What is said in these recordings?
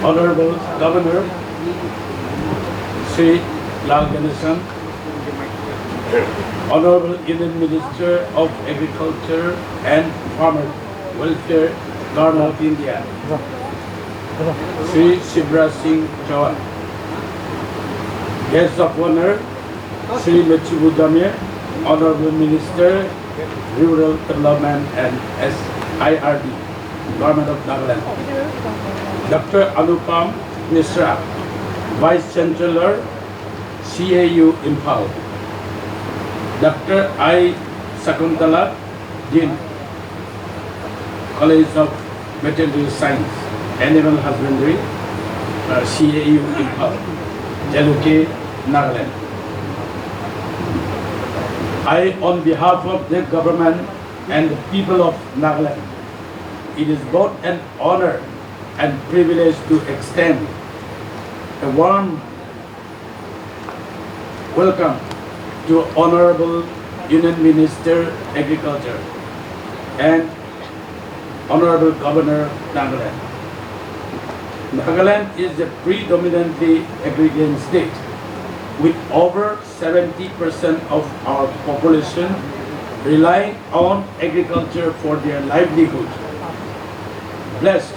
Honorable Governor Sri Lal Ganesan, Honorable Union Minister of Agriculture and Farmer Welfare, Government of India, Sri Shivraj Singh Chauhan, Guest of Honor, Sri Mechibu Damir, Honorable Minister, Rural Development and SIRD, Government of Nagaland, Dr. Anupam Misra, Vice Chancellor, CAU Imphal, Dr. I. Sakuntala, Dean, College of Veterinary Science, Animal Husbandry, CAU Imphal, Jaluke, Nagaland. I, on behalf of the government and the people of Nagaland, it is both an honor and privilege to extend a warm welcome to Honorable Union Minister Agriculture and Honorable Governor Nagaland. Nagaland is a predominantly agrarian state with over 70% of our population relying on agriculture for their livelihood. Blessed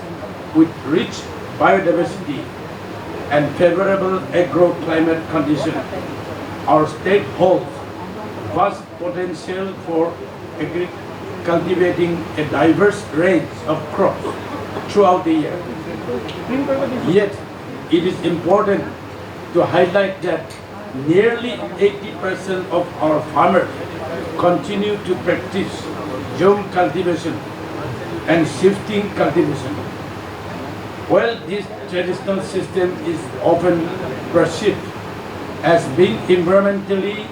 with rich biodiversity and favorable agroclimate conditions, our state holds vast potential for cultivating a diverse range of crops throughout the year. Yet, it is important to highlight that nearly 80% of our farmers continue to practice zone cultivation and shifting cultivation. While this traditional system is often perceived as being environmentally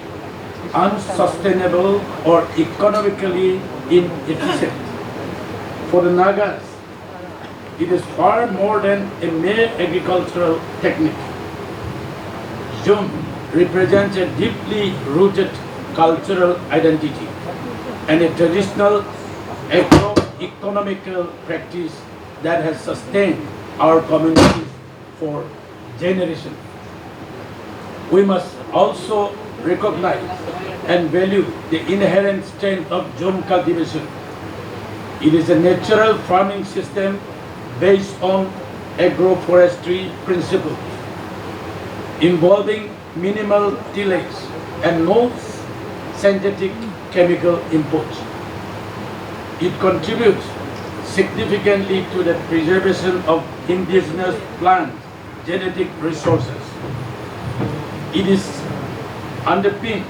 unsustainable or economically inefficient, for the Nagas, it is far more than a mere agricultural technique. Jhum represents a deeply rooted cultural identity and a traditional agro-economical practice that has sustained our communities for generations. We must also recognize and value the inherent strength of Jhum cultivation. It is a natural farming system based on agroforestry principles, involving minimal tillage and no synthetic chemical inputs. It contributes significantly to the preservation of indigenous plant genetic resources. It is underpinned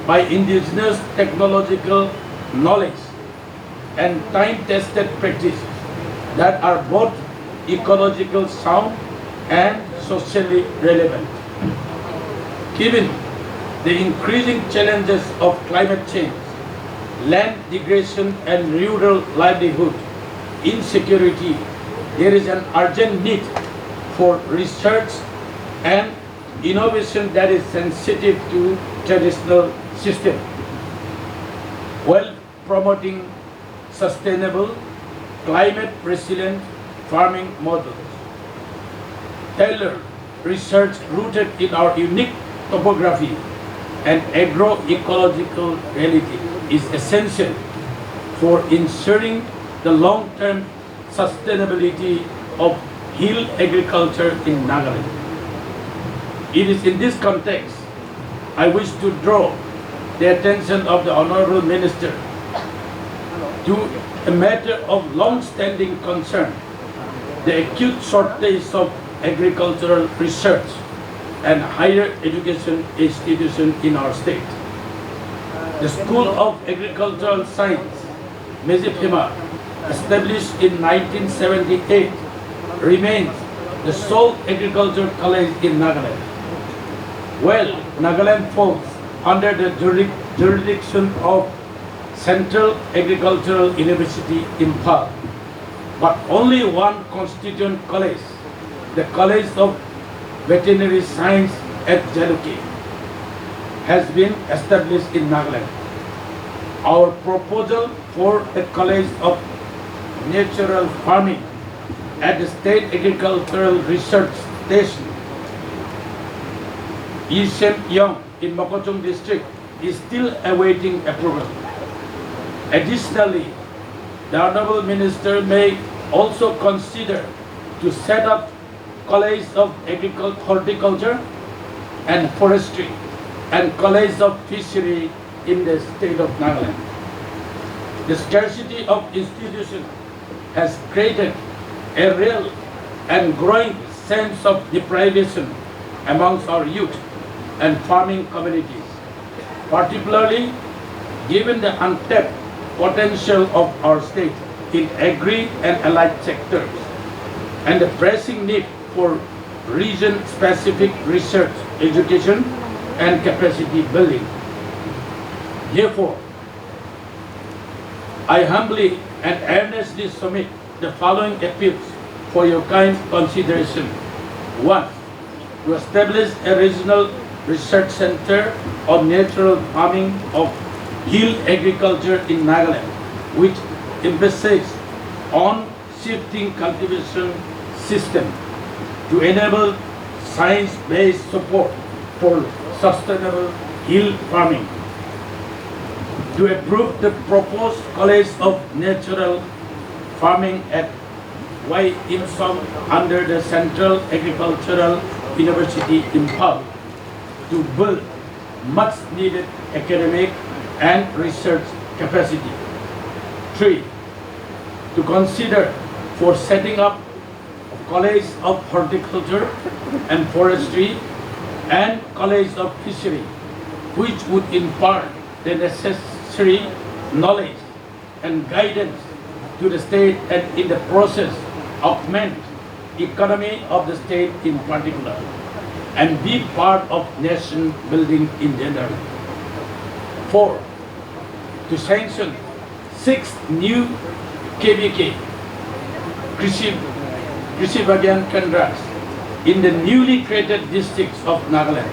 by indigenous technological knowledge and time-tested practices that are both ecological sound and socially relevant. Given the increasing challenges of climate change, land degradation and rural livelihood insecurity, there is an urgent need for research and innovation that is sensitive to traditional systems, while promoting sustainable, climate-resilient farming models. Tailored research rooted in our unique topography and agroecological reality is essential for ensuring the long-term sustainability of hill agriculture in Nagaland. It is in this context I wish to draw the attention of the Honorable Minister to a matter of long-standing concern, the acute shortage of agricultural research and higher education institutions in our state. The School of Agricultural Science, Mezipima, established in 1978, remains the sole agricultural college in Nagaland. Well, Nagaland falls under the jurisdiction of Central Agricultural University Imphal, but only one constituent college, the College of Veterinary Science at Jaluke, has been established in Nagaland. Our proposal for a College of Natural Farming at the State Agricultural Research Station, Yisem Yong in Mokokchung district is still awaiting approval. Additionally, the Honorable Minister may also consider to set up College of Horticulture and Forestry and College of Fishery in the state of Nagaland. The scarcity of institutions has created a real and growing sense of deprivation amongst our youth and farming communities, particularly given the untapped potential of our state in agri and allied sectors and the pressing need for region-specific research, education, and capacity building. Therefore, I humbly and earnestly submit the following appeals for your kind consideration. 1. To establish a regional research center of natural farming of hill agriculture in Nagaland, which emphasizes on shifting cultivation system to enable science-based support for sustainable hill farming. To approve the proposed College of Natural Farming at Y Imsong under the Central Agricultural University Impal to build much needed academic and research capacity. 3. To consider for setting up a College of Horticulture and Forestry and College of Fishery, which would impart the necessary knowledge and guidance to the state and in the process augment economy of the state in particular and be part of nation building in general. 4. To sanction 6 new KVK Krishi Vigyan Kendras in the newly created districts of Nagaland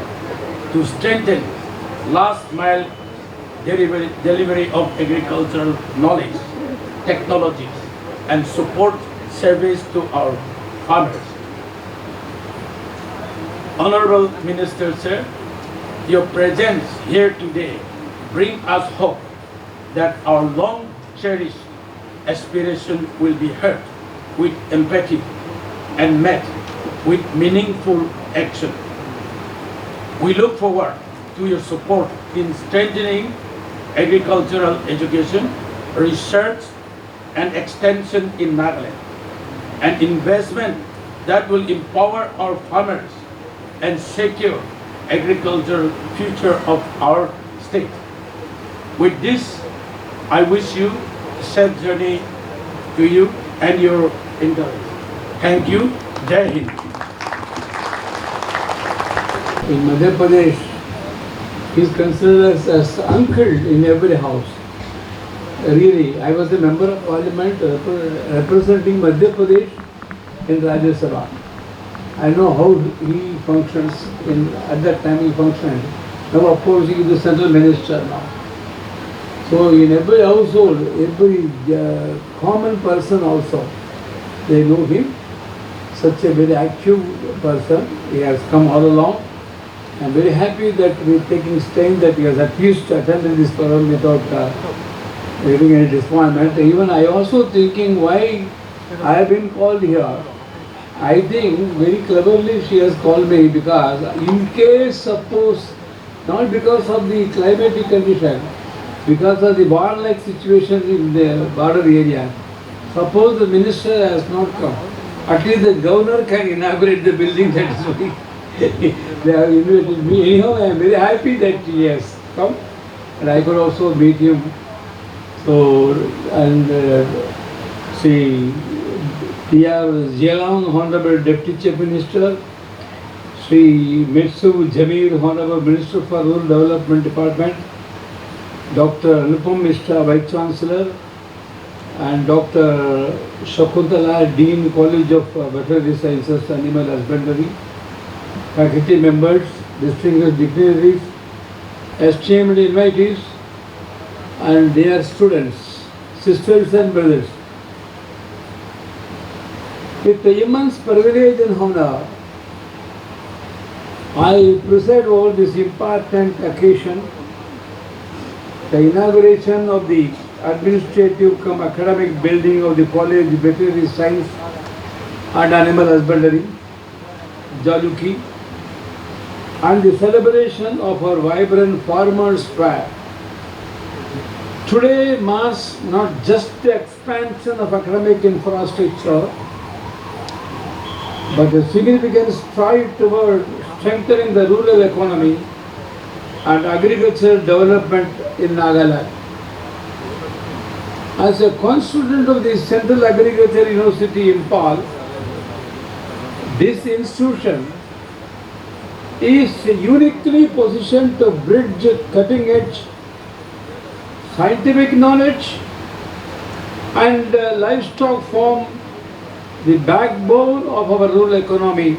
to strengthen last mile delivery of agricultural knowledge, technologies, and support service to our farmers. Honorable Minister, sir, your presence here today brings us hope that our long cherished aspiration will be heard with empathy and met with meaningful action. We look forward to your support in strengthening agricultural education, research, and extension in Nagaland, an investment that will empower our farmers and secure agricultural future of our state. With this, I wish you a safe journey to you and your endeavors. Thank you. Jai Hind. In Madhya Pradesh, he is considered as uncle in every house. Really, I was a member of parliament representing Madhya Pradesh in Rajya Sabha. I know how he functions. At that time he functioned. Now of course he is the central minister now. So in every household, every common person also, they know him. Such a very active person. He has come all along. I am very happy that we are taking stand that he has at least attended this program without having any disappointment. Even I also thinking why I have been called here. I think very cleverly she has called me because in case suppose, not because of the climatic condition, because of the war-like situation in the border area, suppose the minister has not come, at least the governor can inaugurate the building. That is why they have invited me. Anyhow, I am very happy that he has come and I could also meet him. So, and see, P.R. Jelan, Honorable Deputy Chief Minister, Sri Mitsu Jamir, Honorable Minister for Rural Development Department, Dr. Anupam Mishra, Vice Chancellor, and Dr. Shakuntala, Dean, College of Veterinary Sciences, Animal Husbandry, faculty members, distinguished dignitaries, esteemed invitees, and their students, sisters and brothers. With immense privilege and honor, I preside over this important occasion, the inauguration of the administrative cum academic building of the College of Veterinary Science and Animal Husbandry, Jaluki, and the celebration of our vibrant Farmers' Fair. Today marks not just the expansion of academic infrastructure, but a significant stride toward strengthening the rural economy and agricultural development in Nagaland. As a constituent of the Central Agricultural University Impal, this institution is uniquely positioned to bridge cutting-edge scientific knowledge and livestock form the backbone of our rural economy.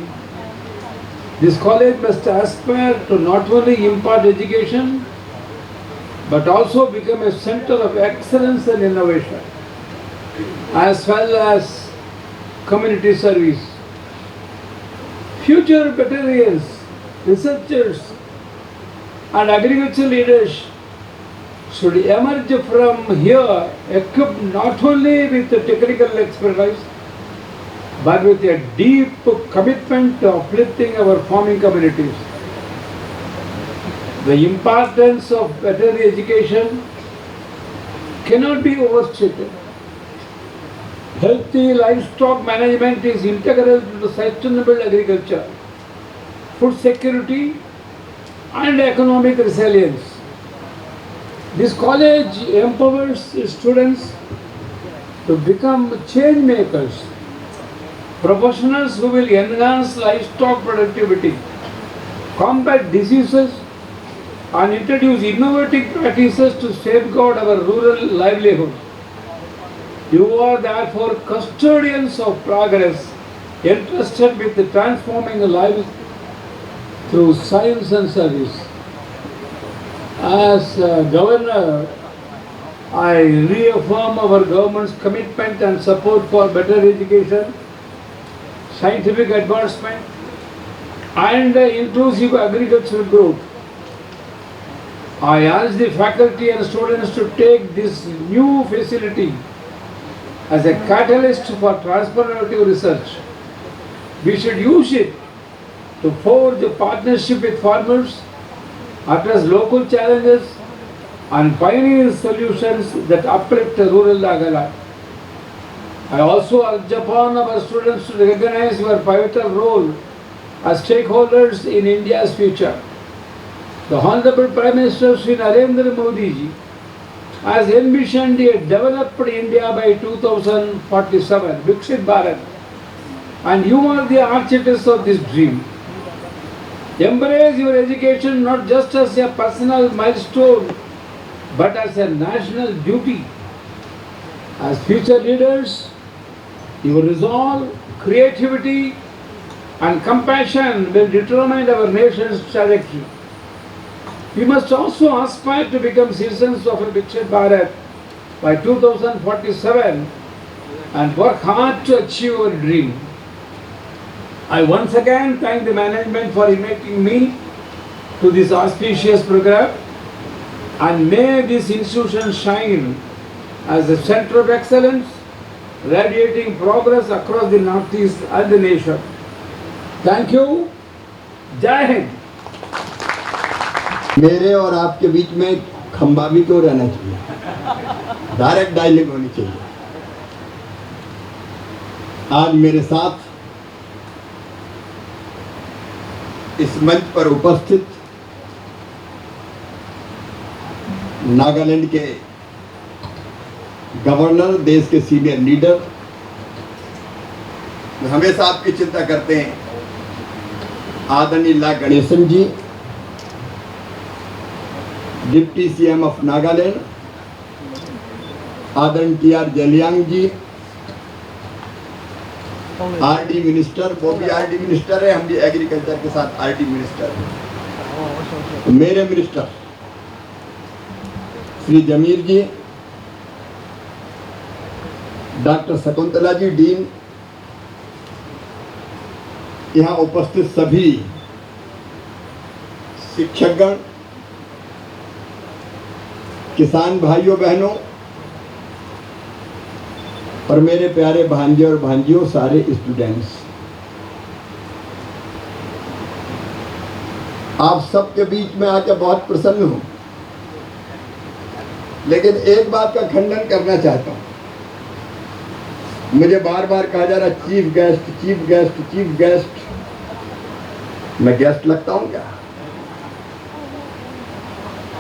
This college must aspire to not only impart education, but also become a center of excellence and innovation, as well as community service. Future veterinarians, researchers, and agricultural leaders should emerge from here equipped not only with the technical expertise, but with a deep commitment to uplifting our farming communities. The importance of veterinary education cannot be overstated. Healthy livestock management is integral to sustainable agriculture, food security, and economic resilience. This college empowers its students to become change makers, professionals who will enhance livestock productivity, combat diseases, and introduce innovative practices to safeguard our rural livelihood. You are therefore custodians of progress, entrusted with transforming lives through science and service. As Governor, I reaffirm our government's commitment and support for better education, scientific advancement, and inclusive agricultural growth. I urge the faculty and students to take this new facility as a catalyst for transformative research. We should use it to forge a partnership with farmers, address local challenges, and pioneer solutions that uplift rural Nagaland. I also urge upon our students to recognize your pivotal role as stakeholders in India's future. The Honorable Prime Minister Shri Narendra Modi ji has envisioned a developed India by 2047, Viksit Bharat, and you are the architects of this dream. Embrace your education not just as a personal milestone, but as a national duty. As future leaders, your resolve, creativity, and compassion will determine our nation's trajectory. We must also aspire to become citizens of a Viksit Bharat by 2047 and work hard to achieve our dream. I once again thank the management for inviting me to this auspicious program, and may this institution shine as a center of excellence, radiating progress across the Northeast and the nation. Thank you. Jai Hind. मेरे और आपके बीच में खंबा भी क्यों रहना चाहिए, direct dialogue होनी चाहिए। आज मेरे साथ इस मंच पर उपस्थित नागालैंड के गवर्नर, देश के सीनियर लीडर, हमेशा आपकी चिंता करते हैं, आदरणीय ला गणेशन जी, डिप्टी सीएम ऑफ नागालैंड, आदरणीय टीआर जलियांग जी, आरडी मिनिस्टर, वो भी आरडी मिनिस्टर है, हम भी एग्रीकल्चर के साथ आरडी मिनिस्टर हैं, मेरे मिनिस्टर श्री जमीर जी, डॉक्टर शकुंतला जी, डीन, यहाँ उपस्थित सभी शिक्षकगण, किसान भाइयों बहनों और मेरे प्यारे भांजे और भांजियों, सारे स्टूडेंट्स, आप सबके बीच में आकर बहुत प्रसन्न हूं। लेकिन एक बात का खंडन करना चाहता हूं। मुझे बार बार कहा जा रहा chief guest, chief guest, chief guest. मैं गेस्ट लगता हूं क्या?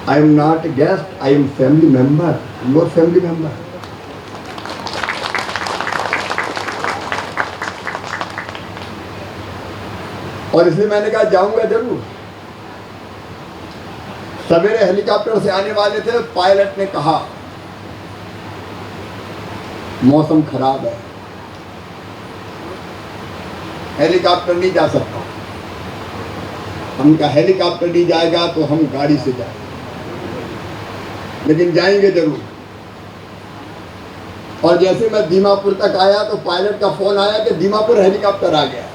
I am not guest, I am family member, your family member. और इसलिए मैंने कहा जाऊंगा जरूर। सवेरे हेलीकॉप्टर से आने वाले थे, पायलट ने कहा मौसम खराब है, हेलीकॉप्टर नहीं जा सकता। हम कहा हेलीकॉप्टर नहीं जाएगा तो हम गाड़ी से जाएंगे, लेकिन जाएंगे जरूर। और जैसे मैं दीमापुर तक आया तो पायलट का फोन आया कि दीमापुर हेलीकॉप्टर आ गया।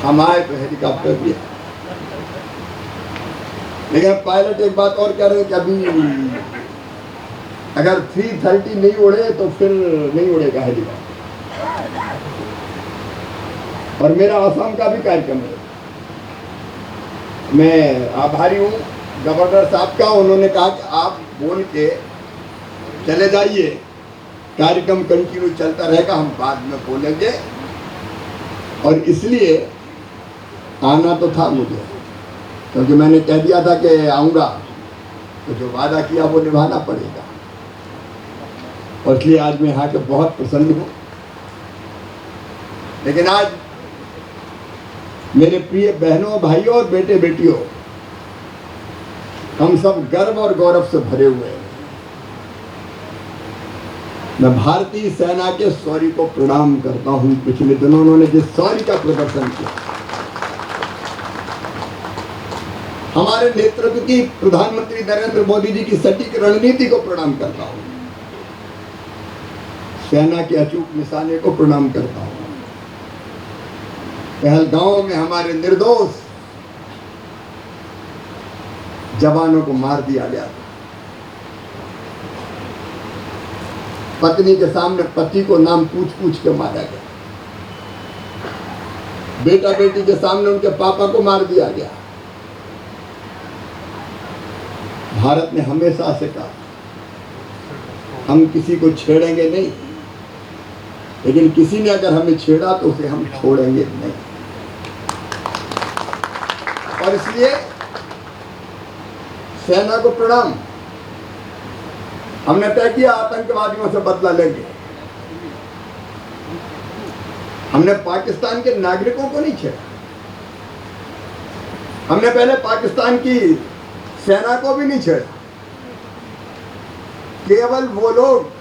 हम आए तो हेलीकॉप्टर भी आया। लेकिन पायलट एक बात और कह रहे हैं कि अभी अगर 330 नहीं उड़े तो फिर नहीं उड़ेगा हेलीकॉप्टर। और मेरा आसाम का भी कार्यक्रम है। मैं आभारी हूँ गवर्नर साहब का। उन्होंने कहा कि आप बोल के चले जाइए, कार्यक्रम कंटिन्यू चलता रहेगा, हम बाद में बोलेंगे। और इसलिए आना तो था मुझे, क्योंकि मैंने कह दिया था कि आऊँगा, तो जो वादा किया वो निभाना पड़ेगा। और इसलिए आज मैं यहाँ के बहुत प्रसन्न हूँ। लेकिन आज मेरे प्रिय बहनों, भाइयों और बेटे बेटियों, हम सब गर्व और गौरव से भरे हुए हैं। मैं भारतीय सेना के शौर्य को प्रणाम करता हूँ। पिछले दिनों उन्होंने जिस शौर्य का प्रदर्शन किया, हमारे नेतृत्व की प्रधानमंत्री नरेंद्र मोदी जी की सटीक रणनीति को प्रणाम करता हूँ। सेना के अचूक निशाने को प्रणाम करता हूँ। पहलगांव में हमारे निर्दोष जवानों को मार दिया गया था। पत्नी के सामने पति को नाम पूछ पूछ के मारा गया। बेटा बेटी के सामने उनके पापा को मार दिया गया। भारत ने हमेशा से कहा हम किसी को छेड़ेंगे नहीं, लेकिन किसी ने अगर हमें छेड़ा तो उसे हम छोड़ेंगे नहीं। और इसलिए सेना को प्रणाम। हमने तय किया आतंकवादियों से बदला लेंगे। हमने पाकिस्तान के नागरिकों को नहीं छेड़ा। हमने पहले पाकिस्तान की सेना को भी नहीं छेड़ा। केवल वो लोग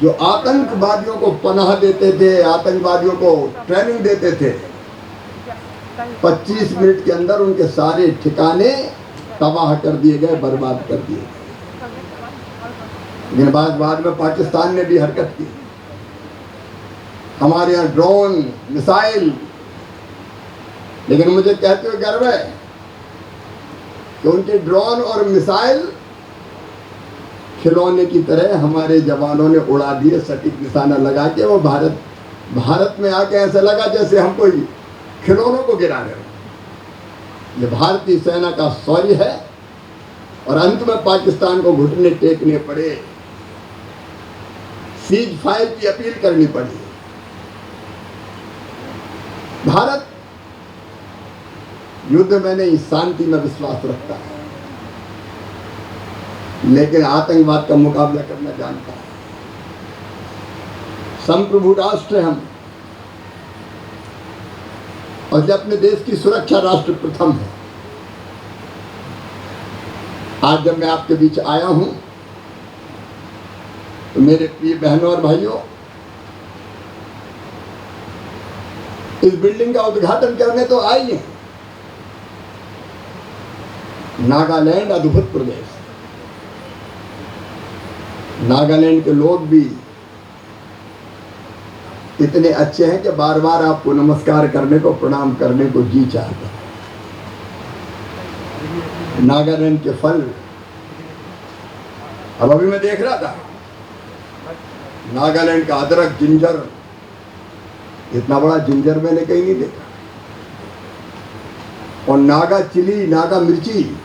जो आतंकवादियों को पनाह देते थे, आतंकवादियों को ट्रेनिंग देते थे, 25 मिनट के अंदर उनके सारे ठिकाने तबाह कर दिए गए, बर्बाद कर दिए गए। लेकिन बाद में पाकिस्तान ने भी हरकत की। हमारे यहाँ ड्रोन, मिसाइल, लेकिन मुझे कहते हुए गर्व है कि उनके ड्रोन और मिसाइल खिलौने की तरह हमारे जवानों ने उड़ा दिए, सटीक निशाना लगा के। वो भारत में आके ऐसा लगा जैसे हम कोई खिलौनों को गिरा रहे हो। ये भारतीय सेना का शौर्य है। और अंत में पाकिस्तान को घुटने टेकने पड़े, सीज फायर की अपील करनी पड़ी। भारत युद्ध में नहीं, शांति में विश्वास रखता है, लेकिन आतंकवाद का मुकाबला करना जानता है। संप्रभु राष्ट्र है हम, और जब अपने देश की सुरक्षा राष्ट्र प्रथम है। आज जब मैं आपके बीच आया हूं तो मेरे प्रिय बहनों और भाइयों, इस बिल्डिंग का उद्घाटन करने तो आई हैं। नागालैंड अद्भुत प्रदेश। नागालैंड के लोग भी इतने अच्छे हैं कि बार बार आपको नमस्कार करने को, प्रणाम करने को जी चाहता है। नागालैंड के फल, अब अभी मैं देख रहा था नागालैंड का अदरक, जिंजर, इतना बड़ा जिंजर मैंने कहीं नहीं देखा। और नागा चिली, नागा मिर्ची,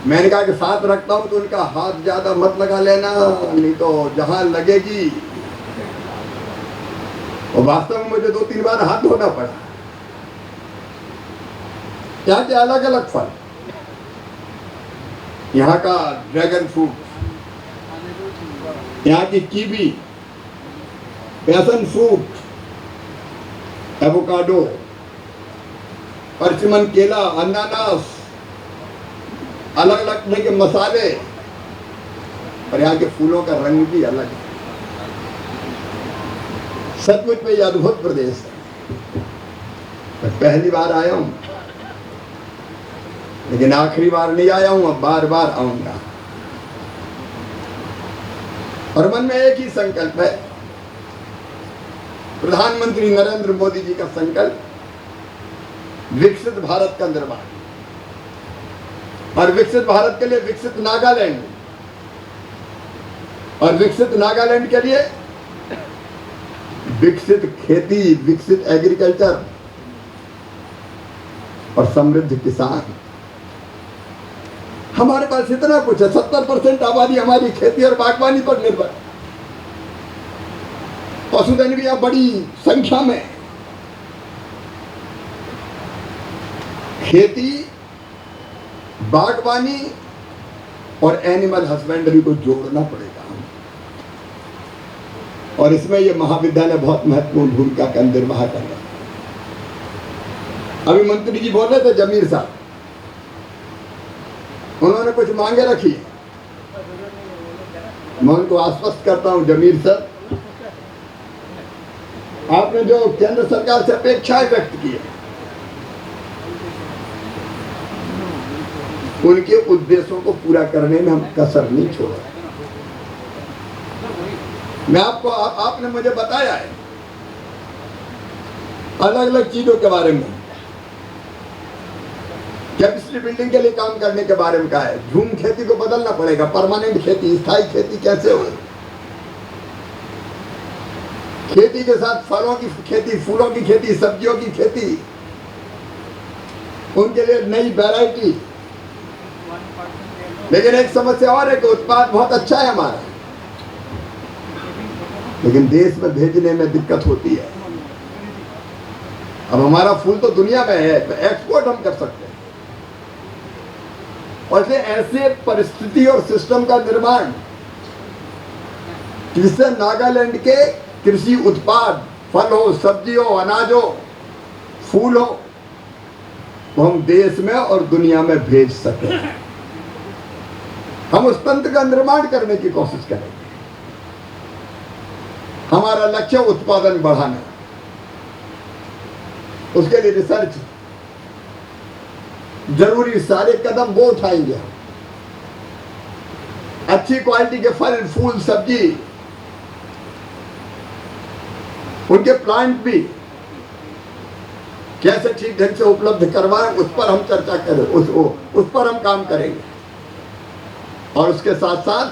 मैंने कहा कि साथ रखता हूं तो उनका हाथ ज्यादा मत लगा लेना, नहीं तो जहां लगेगी। और वास्तव में मुझे 2-3 बार हाथ धोना पड़ा। यहाँ के अलग अलग फल, यहाँ का ड्रैगन फ्रूट, यहाँ की कीवी, पैशन फ्रूट, एवोकाडो, परसिमन केला, अनानास, अलग अलग तरह के मसाले, और यहाँ के फूलों का रंग भी अलग है। सचमुच में यह अद्भुत प्रदेश है। मैं पहली बार आया हूं, लेकिन आखिरी बार नहीं आया हूं, अब बार बार आऊंगा। और मन में एक ही संकल्प है, प्रधानमंत्री नरेंद्र मोदी जी का संकल्प, विकसित भारत का निर्माण। और विकसित भारत के लिए विकसित नागालैंड, और विकसित नागालैंड के लिए विकसित खेती, विकसित एग्रीकल्चर और समृद्ध किसान। हमारे पास इतना कुछ है, 70% आबादी हमारी खेती और बागवानी पर निर्भर। पशुधन भी यहाँ बड़ी संख्या में। खेती, बागवानी और एनिमल हस्बेंड्री को जोड़ना पड़ेगा। और इसमें यह महाविद्यालय बहुत महत्वपूर्ण भूमिका का निर्वाह कर रहा है। अभी मंत्री जी बोल रहे थे, जमीर साहब, उन्होंने कुछ मांगे रखी। मैं उनको आश्वस्त करता हूं, जमीर साहब, आपने जो केंद्र सरकार से अपेक्षाएं व्यक्त की है, उनके उद्देश्यों को पूरा करने में हम कसर नहीं छोड़ा। मैं आपको आपने मुझे बताया है अलग अलग चीजों के बारे में। कैपेसिटी बिल्डिंग के लिए काम करने के बारे में कहा है। झूम खेती को बदलना पड़ेगा, परमानेंट खेती, स्थायी खेती कैसे हो। खेती के साथ फलों की खेती, फूलों की खेती, सब्जियों की खेती, उनके लिए नई वैरायटी। लेकिन एक समस्या और है कि उत्पाद बहुत अच्छा है हमारा, लेकिन देश में भेजने में दिक्कत होती है। अब हमारा फूल तो दुनिया में है, एक्सपोर्ट हम कर सकते हैं। और इसलिए ऐसे परिस्थिति और सिस्टम का निर्माण जिससे नागालैंड के कृषि उत्पाद, फल हो, सब्जी हो, अनाज हो, फूल हो, वो हम देश में और दुनिया में भेज सकें। हम उस तंत्र का निर्माण करने की कोशिश करेंगे। हमारा लक्ष्य उत्पादन बढ़ाना, उसके लिए रिसर्च जरूरी, सारे कदम वो उठाएंगे। अच्छी क्वालिटी के फल, फूल, सब्जी, उनके प्लांट भी कैसे ठीक ढंग से उपलब्ध करवाएं, उस पर हम चर्चा करें, उस पर हम काम करेंगे। और उसके साथ साथ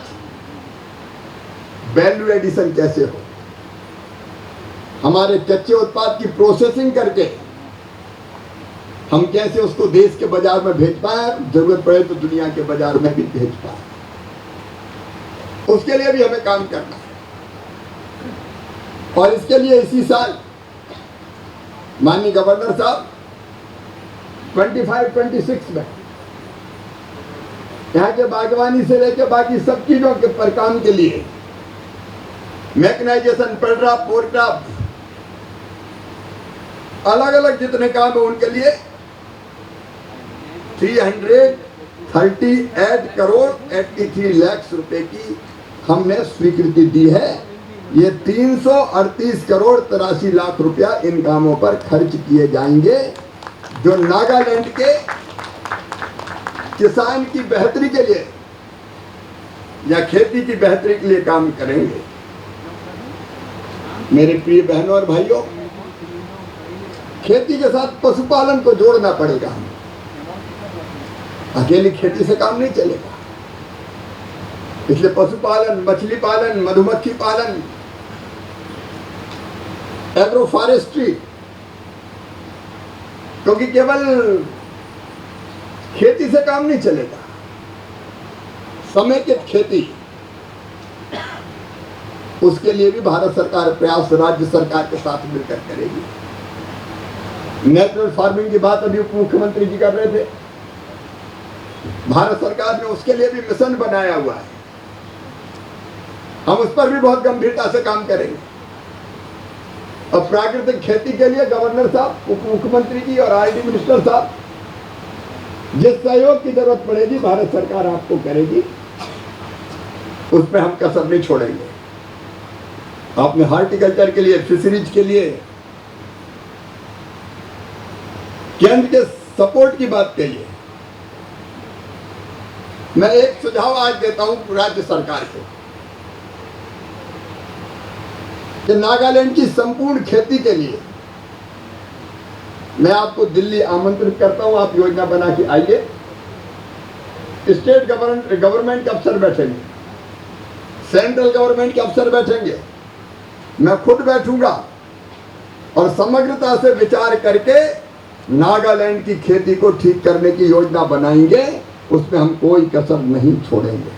वैल्यू एडिशन कैसे हो, हमारे कच्चे उत्पाद की प्रोसेसिंग करके हम कैसे उसको देश के बाजार में भेज पाए, जरूरत पड़े तो दुनिया के बाजार में भी भेज पाए, उसके लिए भी हमें काम करना है। और इसके लिए इसी साल माननीय गवर्नर साहब 25-26 में यहाँ के बागवानी से लेकर बाकी सब चीजों के पर काम के लिए मैकेनाइजेशन, पेड्राफ्ट, पोरक्राफ्ट, अलग अलग जितने काम है उनके लिए 338 करोड़ 83 लाख रुपए की हमने स्वीकृति दी है। ये 338 करोड़ 83 लाख रुपया इन कामों पर खर्च किए जाएंगे, जो नागालैंड के किसान की बेहतरी के लिए या खेती की बेहतरी के लिए काम करेंगे। मेरे प्रिय बहनों और भाइयों, खेती के साथ पशुपालन को जोड़ना पड़ेगा। हमें अकेली खेती से काम नहीं चलेगा, इसलिए पशुपालन, मछली पालन, मधुमक्खी पालन, एग्रो फॉरेस्ट्री, क्योंकि केवल खेती से काम नहीं चलेगा। समेकित खेती, उसके लिए भी भारत सरकार प्रयास राज्य सरकार के साथ मिलकर करेगी। नेचुरल फार्मिंग की बात अभी उप मुख्यमंत्री जी कर रहे थे। भारत सरकार ने उसके लिए भी मिशन बनाया हुआ है, हम उस पर भी बहुत गंभीरता से काम करेंगे। और प्राकृतिक खेती के लिए गवर्नर साहब, उप मुख्यमंत्री जी और आईटी मिनिस्टर साहब, जिस सहयोग की जरूरत पड़ेगी भारत सरकार आपको करेगी, उसमें हम कसर नहीं छोड़ेंगे। आपने हॉर्टिकल्चर के लिए, फिशरीज के लिए केंद्र के सपोर्ट की बात कही है। मैं एक सुझाव आज देता हूं राज्य सरकार को कि नागालैंड की संपूर्ण खेती के लिए मैं आपको दिल्ली आमंत्रित करता हूं। आप योजना बना के आइए। स्टेट गवर्नमेंट के अफसर बैठेंगे, सेंट्रल गवर्नमेंट के अफसर बैठेंगे, मैं खुद बैठूंगा और समग्रता से विचार करके नागालैंड की खेती को ठीक करने की योजना बनाएंगे। उसमें हम कोई कसर नहीं छोड़ेंगे।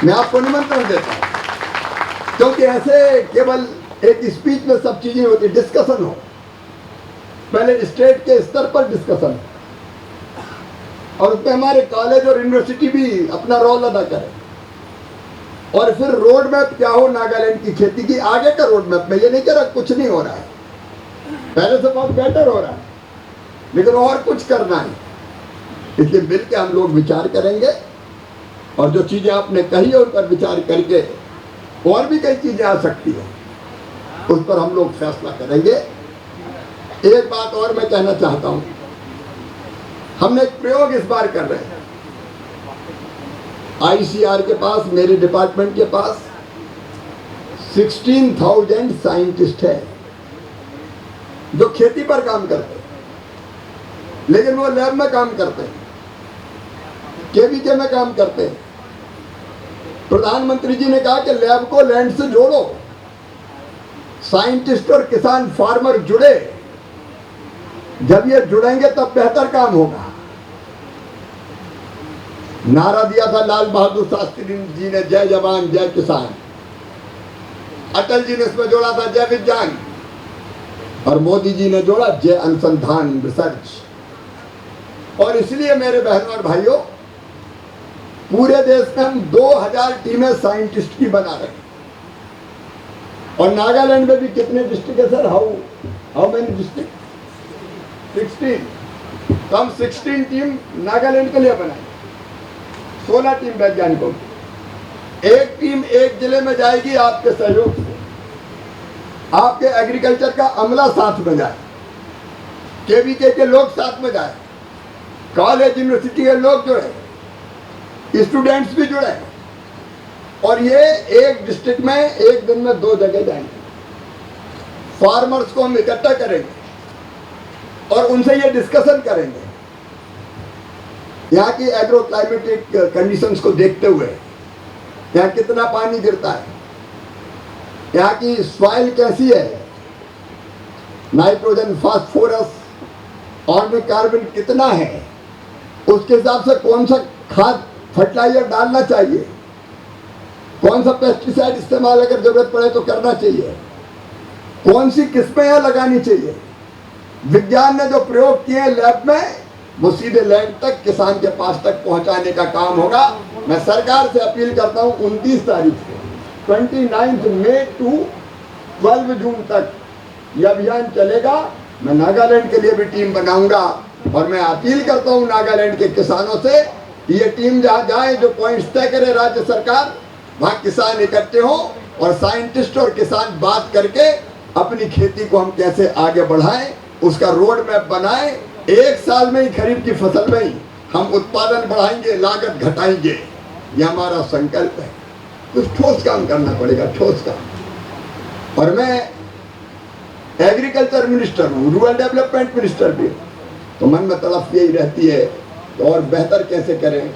मैं आपको निमंत्रण देता हूं, क्योंकि ऐसे केवल एक स्पीच में सब चीजें होती, डिस्कशन हो, पहले स्टेट के स्तर पर डिस्कशन, और उसमें हमारे कॉलेज और यूनिवर्सिटी भी अपना रोल अदा करें, और फिर रोड मैप क्या हो नागालैंड की खेती की, आगे का रोड मैप। मैं ये नहीं कह रहा कुछ नहीं हो रहा है, पहले से बहुत बेटर हो रहा है, लेकिन और कुछ करना है। इसलिए मिल के हम लोग विचार करेंगे, और जो चीजें आपने कही है उन पर विचार करके और भी कई चीजें आ सकती है, उस पर हम लोग फैसला करेंगे। एक बात और मैं कहना चाहता हूं, हमने एक प्रयोग इस बार कर रहे हैं। आईसीआर के पास, मेरे डिपार्टमेंट के पास 16,000 साइंटिस्ट है जो खेती पर काम करते हैं, लेकिन वो लैब में काम करते हैं, केवीके में काम करते हैं। प्रधानमंत्री जी ने कहा कि लैब को लैंड से जोड़ो, साइंटिस्ट और किसान, फार्मर जुड़े, जब ये जुड़ेंगे तब बेहतर काम होगा। नारा दिया था लाल बहादुर शास्त्री जी ने, जय जवान जय किसान। अटल जी ने इसमें जोड़ा था जय विज्ञान, और मोदी जी ने जोड़ा जय अनुसंधान, रिसर्च। और इसलिए मेरे बहनों और भाइयों, पूरे देश में हम 2000 टीमें साइंटिस्ट की बना रहे हैं। और नागालैंड में भी कितने डिस्ट्रिक्ट है सर? How many district? 16। तो हम 16 टीम नागालैंड के लिए बनाए, 16 टीम वैज्ञानिकों की। एक टीम एक जिले में जाएगी आपके सहयोग से, आपके एग्रीकल्चर का अमला साथ में जाए, केवीके के लोग साथ में जाए, कॉलेज यूनिवर्सिटी के लोग जुड़े, स्टूडेंट्स भी जुड़े, और ये एक डिस्ट्रिक्ट में एक दिन में 2 जगह जाएंगे। फार्मर्स को हम इकट्ठा करेंगे और उनसे ये डिस्कशन करेंगे, यहाँ की एग्रो क्लाइमेटिक कंडीशंस को देखते हुए, यहाँ कितना पानी गिरता है, यहाँ की सॉइल कैसी है, नाइट्रोजन, फास्फोरस, ऑर्गेनिक कार्बन कितना है, उसके हिसाब से कौन सा खाद फर्टिलाइजर डालना चाहिए, कौन सा पेस्टिसाइड इस्तेमाल अगर जरूरत पड़े तो करना चाहिए, कौन सी किस्में यहाँ लगानी चाहिए। विज्ञान ने जो प्रयोग किए हैं लैब में, वो सीधे लैंड तक, किसान के पास तक पहुंचाने का काम होगा। मैं सरकार से अपील करता हूं 29 तारीख से 29 मई टू 12 जून तक यह अभियान चलेगा। मैं नागालैंड के लिए भी टीम बनाऊंगा, और मैं अपील करता हूं नागालैंड के किसानों से कि ये टीम जहाँ जाए, जो पॉइंट्स तय करे राज्य सरकार, वहाँ किसान इकट्ठे हों और साइंटिस्ट और किसान बात करके अपनी खेती को हम कैसे आगे बढ़ाएं, उसका रोड मैप बनाएं। एक साल में ही, खरीफ की फसल में ही हम उत्पादन बढ़ाएंगे, लागत घटाएंगे, ये हमारा संकल्प है। कुछ ठोस काम करना पड़ेगा, ठोस काम। और मैं एग्रीकल्चर मिनिस्टर हूँ, रूरल डेवलपमेंट मिनिस्टर भी हूँ। तो मन में तड़प यही रहती है तो और बेहतर कैसे करें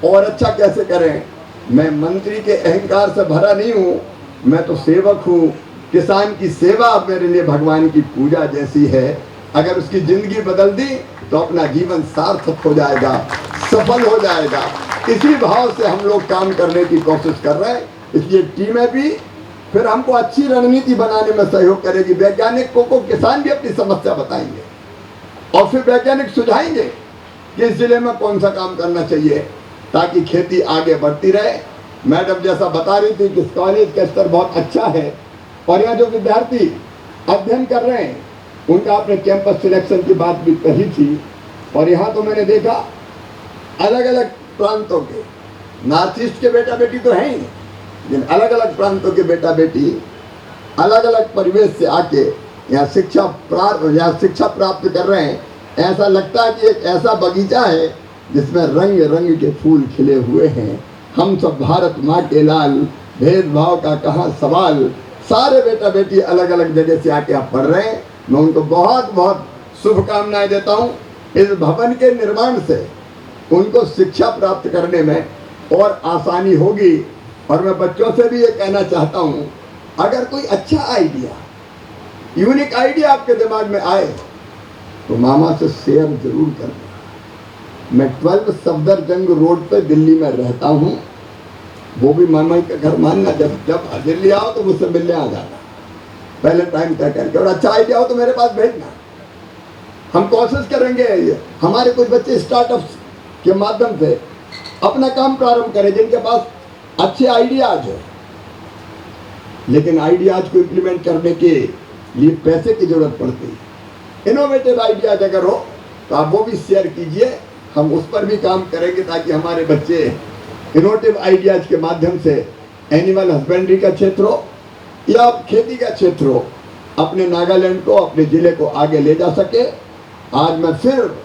और अच्छा कैसे करें। मैं मंत्री के अहंकार से भरा नहीं हूँ, मैं तो सेवक हूँ। किसान की सेवा मेरे लिए भगवान की पूजा जैसी है। अगर उसकी जिंदगी बदल दी तो अपना जीवन सार्थक हो जाएगा, सफल हो जाएगा। इसी भाव से हम लोग काम करने की कोशिश कर रहे हैं। इसलिए टीमें भी फिर हमको अच्छी रणनीति बनाने में सहयोग करेगी। वैज्ञानिकों को किसान भी अपनी समस्या बताएंगे और फिर वैज्ञानिक सुझाएंगे कि इस जिले में कौन सा काम करना चाहिए ताकि खेती आगे बढ़ती रहे। मैडम जैसा बता रही थी कि इस कॉलेज का स्तर बहुत अच्छा है और यहाँ जो विद्यार्थी अध्ययन कर रहे हैं उनका आपने कैंपस सिलेक्शन की बात भी कही थी। और यहाँ तो मैंने देखा अलग अलग प्रांतों के, नॉर्थ ईस्ट के बेटा बेटी तो हैं ही, लेकिन अलग अलग प्रांतों के बेटा बेटी अलग अलग परिवेश से आके यहाँ शिक्षा प्राप्त कर रहे हैं। ऐसा लगता है कि एक ऐसा बगीचा है जिसमें रंग रंग के फूल खिले हुए हैं। हम सब भारत माँ के लाल, भेदभाव का कहाँ सवाल। सारे बेटा बेटी अलग अलग जगह से आके आप पढ़ रहे हैं। मैं उनको बहुत बहुत शुभकामनाएं देता हूँ। इस भवन के निर्माण से उनको शिक्षा प्राप्त करने में और आसानी होगी। और मैं बच्चों से भी ये कहना चाहता हूँ, अगर कोई अच्छा आइडिया, यूनिक आइडिया आपके दिमाग में आए तो मामा से शेयर जरूर करना। मैं 12 सफदरजंग रोड पे दिल्ली में रहता हूँ। वो भी मामा का घर मानना, जब दिल्ली आओ तो मुझसे मिलने आ जाना, पहले टाइम तय करके। और अच्छा आइडिया हो तो मेरे पास भेजना। हम कोशिश करेंगे हमारे कुछ बच्चे स्टार्टअप्स के माध्यम से अपना काम प्रारंभ करें जिनके पास अच्छे आइडियाज है, लेकिन आइडियाज को इम्प्लीमेंट करने के लिए पैसे की जरूरत पड़ती है। इनोवेटिव आइडियाज अगर हो तो आप वो भी शेयर कीजिए, हम उस पर भी काम करेंगे ताकि हमारे बच्चे इनोवेटिव आइडियाज के माध्यम से एनिमल हस्बेंड्री का क्षेत्र हो या खेती का क्षेत्र हो, अपने नागालैंड को, अपने ज़िले को आगे ले जा सके। आज मैं फिर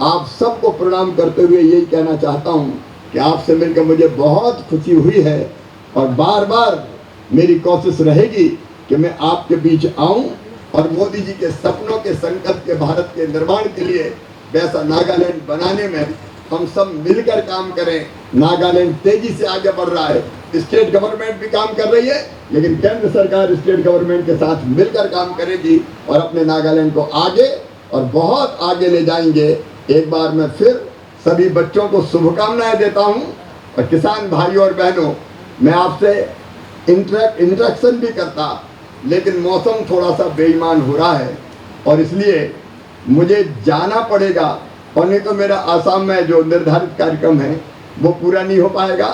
आप सबको प्रणाम करते हुए यही कहना चाहता हूँ कि आपसे मिलकर मुझे बहुत खुशी हुई है और बार बार मेरी कोशिश रहेगी कि मैं आपके बीच आऊं और मोदी जी के सपनों के, संकल्प के भारत के निर्माण के लिए वैसा नागालैंड बनाने में हम सब मिलकर काम करें। नागालैंड तेजी से आगे बढ़ रहा है, स्टेट गवर्नमेंट भी काम कर रही है, लेकिन केंद्र सरकार स्टेट गवर्नमेंट के साथ मिलकर काम करेगी और अपने नागालैंड को आगे और बहुत आगे ले जाएंगे। एक बार मैं फिर सभी बच्चों को शुभकामनाएं देता हूं। और किसान भाइयों और बहनों, मैं आपसे इंटरेक्शन भी करता, लेकिन मौसम थोड़ा सा बेईमान हो रहा है और इसलिए मुझे जाना पड़ेगा। और नहीं तो मेरा आसाम में जो निर्धारित कार्यक्रम है वो पूरा नहीं हो पाएगा।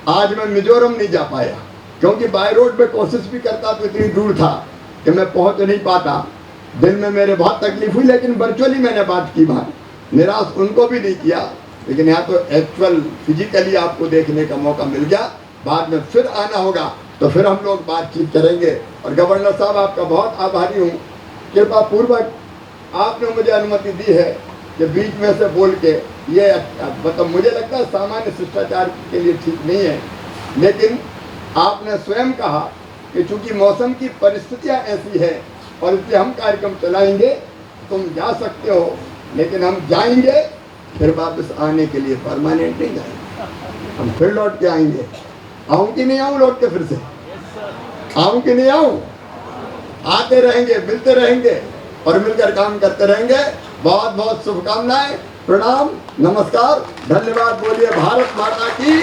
आज मैं मिजोरम नहीं जा पाया क्योंकि बाय रोड में कोशिश भी करता तो इतनी दूर था कि मैं पहुंच नहीं पाता। दिल में मेरे बहुत तकलीफ हुई, लेकिन वर्चुअली मैंने बात की वहाँ, निराश उनको भी नहीं किया। लेकिन यहाँ तो एक्चुअल फिजिकली आपको देखने का मौका मिल गया। बाद में फिर आना होगा तो फिर हम लोग बातचीत करेंगे। और गवर्नर साहब, आपका बहुत आभारी हूँ। कृपा पूर्वक आपने मुझे अनुमति दी है कि बीच में से बोल के ये मतलब मुझे लगता है सामान्य शिष्टाचार के लिए ठीक नहीं है, लेकिन आपने स्वयं कहा कि चूंकि मौसम की परिस्थितियाँ ऐसी है और इसलिए हम कार्यक्रम चलाएंगे। तुम जा सकते हो, लेकिन हम जाएंगे फिर वापस आने के लिए परमानेंट नहीं जाएंगे, हम फिर लौट के आएंगे। आऊँ कि नहीं आऊँ लौट के फिर से? आऊँ कि नहीं आऊँ? आते रहेंगे, मिलते रहेंगे और मिलकर काम करते रहेंगे। बहुत बहुत शुभकामनाएं, प्रणाम, नमस्कार, धन्यवाद। बोलिए भारत माता की।